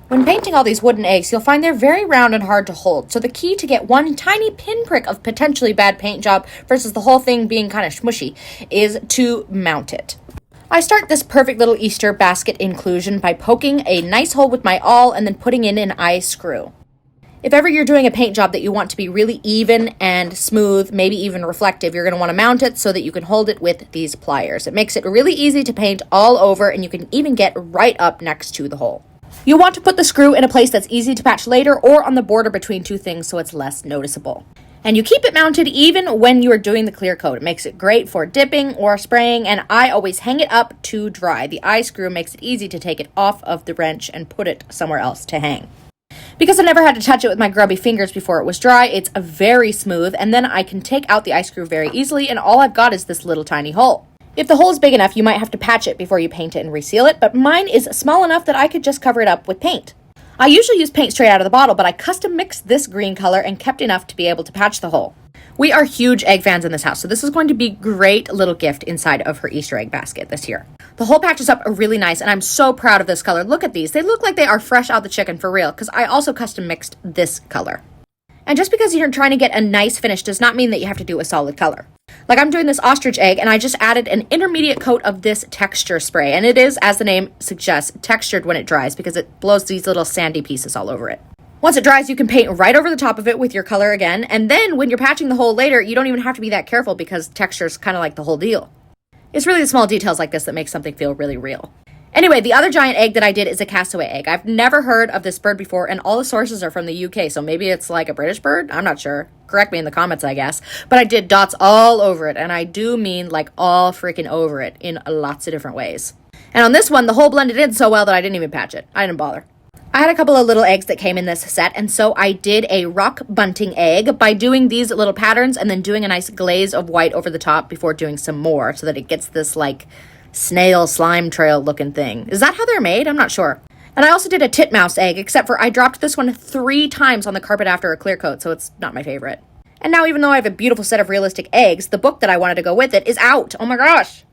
When painting all these wooden eggs, you'll find they're very round and hard to hold, so the key to get one tiny pinprick of potentially bad paint job versus the whole thing being kind of smushy is to mount it. I start this perfect little Easter basket inclusion by poking a nice hole with my awl and then putting in an eye screw. If ever you're doing a paint job that you want to be really even and smooth, maybe even reflective, you're going to want to mount it so that you can hold it with these pliers. It makes it really easy to paint all over, and you can even get right up next to the hole. You'll want to put the screw in a place that's easy to patch later or on the border between two things so it's less noticeable. And you keep it mounted even when you are doing the clear coat. It makes it great for dipping or spraying, and I always hang it up to dry. The eye screw makes it easy to take it off of the wrench and put it somewhere else to hang. Because I never had to touch it with my grubby fingers before it was dry, it's very smooth, and then I can take out the eye screw very easily, and all I've got is this little tiny hole. If the hole is big enough, you might have to patch it before you paint it and reseal it, but mine is small enough that I could just cover it up with paint. I usually use paint straight out of the bottle, but I custom mixed this green color and kept enough to be able to patch the hole. We are huge egg fans in this house, so this is going to be a great little gift inside of her Easter egg basket this year. The hole patches up really nice, and I'm so proud of this color. Look at these. They look like they are fresh out the chicken for real, because I also custom mixed this color. And just because you're trying to get a nice finish does not mean that you have to do a solid color. Like I'm doing this ostrich egg, and I just added an intermediate coat of this texture spray, and it is, as the name suggests, textured when it dries because it blows these little sandy pieces all over it. Once it dries, you can paint right over the top of it with your color again, and then when you're patching the hole later, you don't even have to be that careful because texture is kind of like the whole deal. It's really the small details like this that make something feel really real. Anyway, the other giant egg that I did is a castaway egg. I've never heard of this bird before, and all the sources are from the UK, so maybe it's like a British bird? I'm not sure. Correct me in the comments, I guess. But I did dots all over it, and I do mean like all freaking over it in lots of different ways. And on this one, the hole blended in so well that I didn't even patch it. I didn't bother. I had a couple of little eggs that came in this set, and so I did a rock bunting egg by doing these little patterns and then doing a nice glaze of white over the top before doing some more so that it gets this like snail slime trail looking thing. Is that how they're made? I'm not sure. And I also did a titmouse egg, except for I dropped this one 3 times on the carpet after a clear coat, so it's not my favorite. And now, even though I have a beautiful set of realistic eggs, the book that I wanted to go with it is out. Oh my gosh.